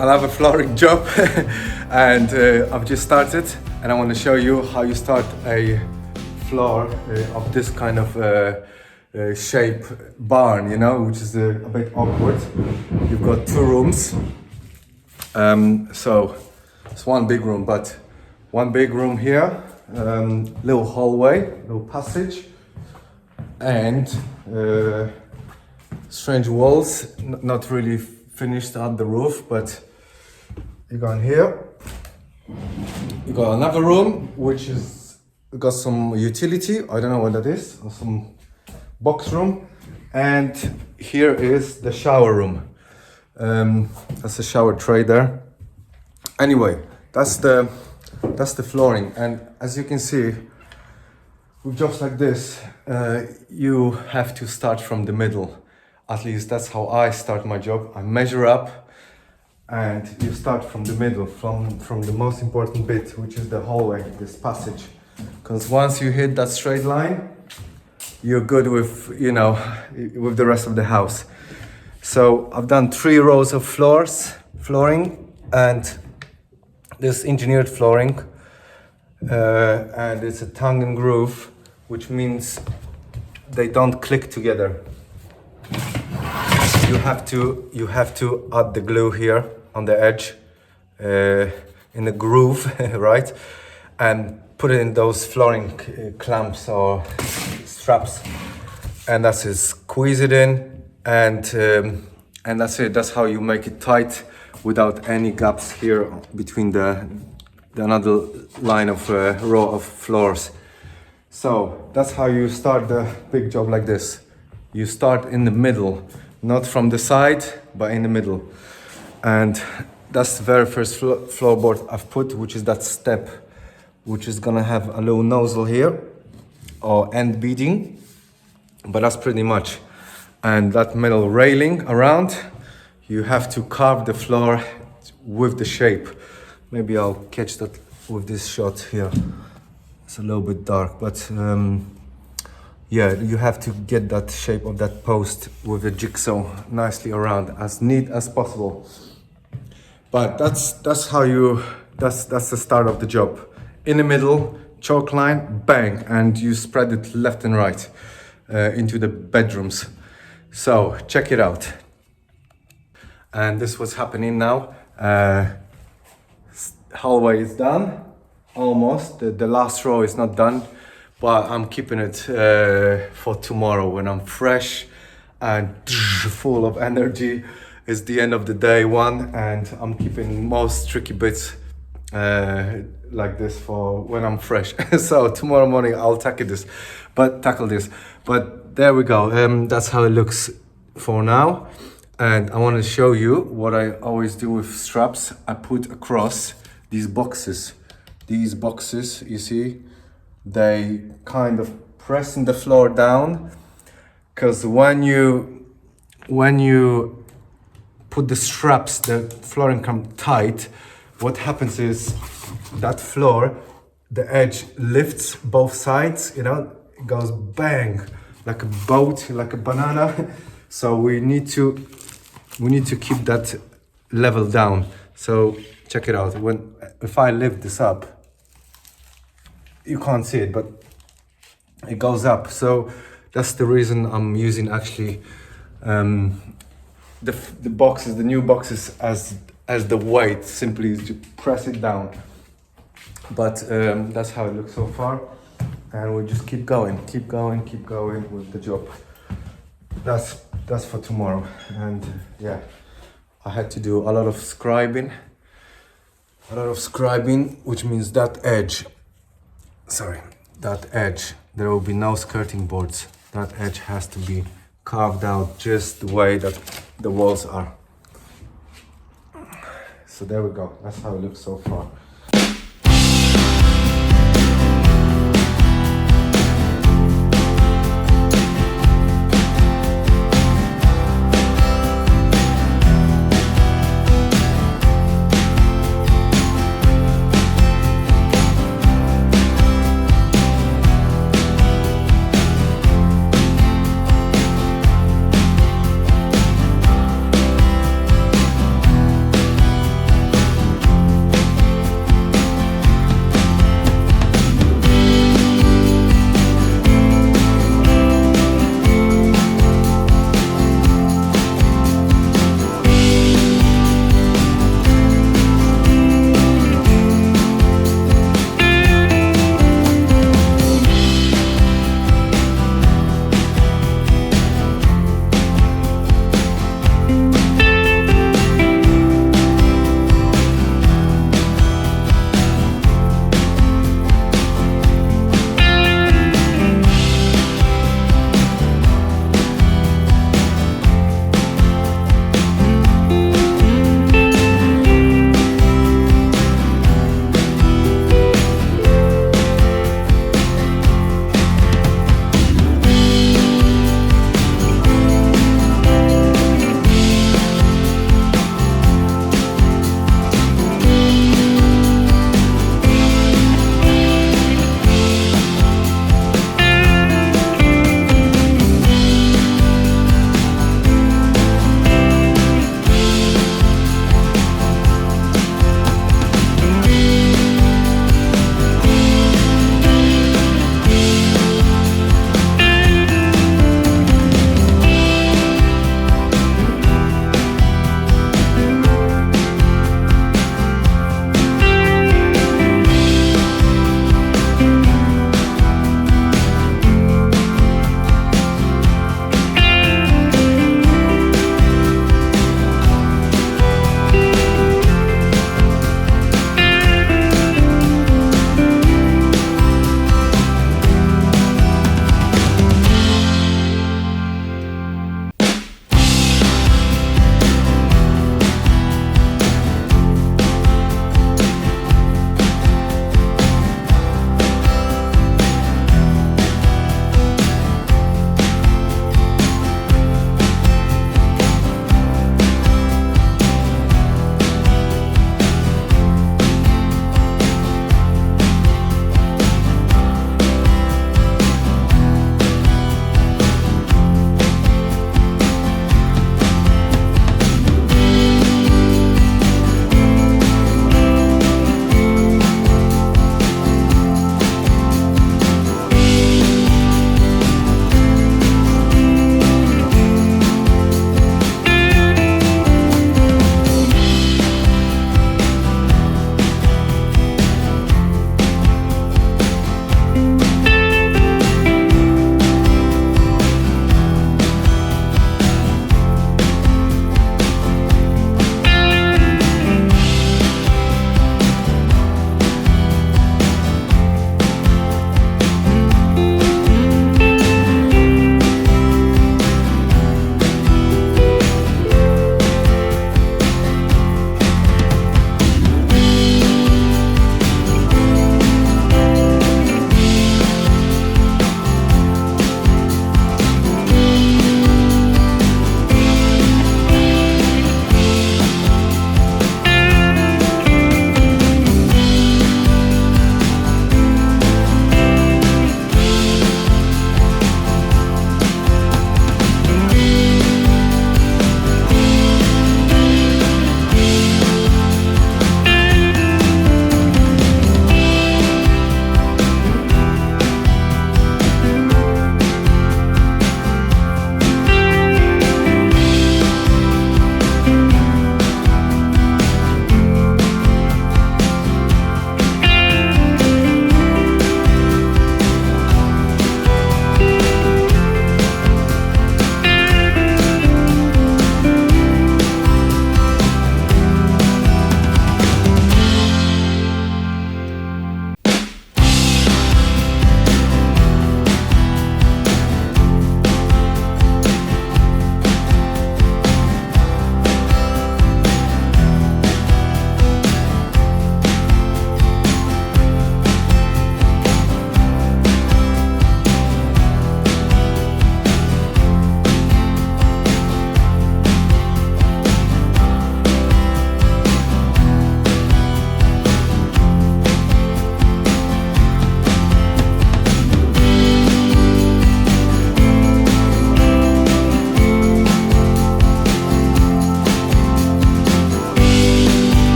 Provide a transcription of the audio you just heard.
another flooring job and I've just started and I want to show you how you start a floor of this kind of shape barn, you know, which is a bit awkward. You've got two rooms, so it's one big room, but one big room here, little hallway, little passage, and strange walls, not really finished at the roof, but you go in here. You got another room which is got some utility, I don't know what that is, or some box room, and here is the shower room. That's a shower tray there. Anyway, that's the flooring, and as you can see, with jobs like this, you have to start from the middle. At least that's how I start my job. I measure up and you start from the middle, from the most important bit, which is the hallway, this passage. Because once you hit that straight line, you're good with, you know, with the rest of the house. So I've done 3 rows of flooring, and this engineered flooring, and it's a tongue and groove, which means they don't click together. You have to add the glue here on the edge, in the groove, right? And put it in those flooring clamps or straps, and that's it. Squeeze it in, and that's it. That's how you make it tight without any gaps here between the another line of row of floors. So that's how you start the big job like this. You start in the middle, not from the side, but in the middle. And that's the very first floorboard I've put, which is that step, which is gonna have a little nozzle here, or end beading, but that's pretty much. And that metal railing around, you have to carve the floor with the shape. Maybe I'll catch that with this shot here. It's a little bit dark, but yeah, you have to get that shape of that post with the jigsaw nicely around, as neat as possible. But that's how you, that's the start of the job. In the middle, chalk line, bang, and you spread it left and right into the bedrooms. So check it out. And this is what's happening now. Hallway is done, almost. The last row is not done, but I'm keeping it for tomorrow when I'm fresh and full of energy. It's the end of the day one, and I'm keeping most tricky bits like this for when I'm fresh. So tomorrow morning I'll tackle this. But there we go. That's how it looks for now. And I want to show you what I always do with straps. I put across these boxes. These boxes, you see, they kind of pressing the floor down, because when you put the straps, the flooring come tight, what happens is that floor, the edge lifts both sides, you know, it goes bang, like a boat, like a banana. So we need to keep that level down. So check it out. If I lift this up, you can't see it, but it goes up. So that's the reason I'm using actually the boxes, the new boxes, as the weight, simply to press it down. But that's how it looks so far, and we'll just keep going with the job. That's for tomorrow. And yeah, I had to do a lot of scribing, which means that edge, there will be no skirting boards. That edge has to be carved out just the way that the walls are. So there we go. That's how it looks so far.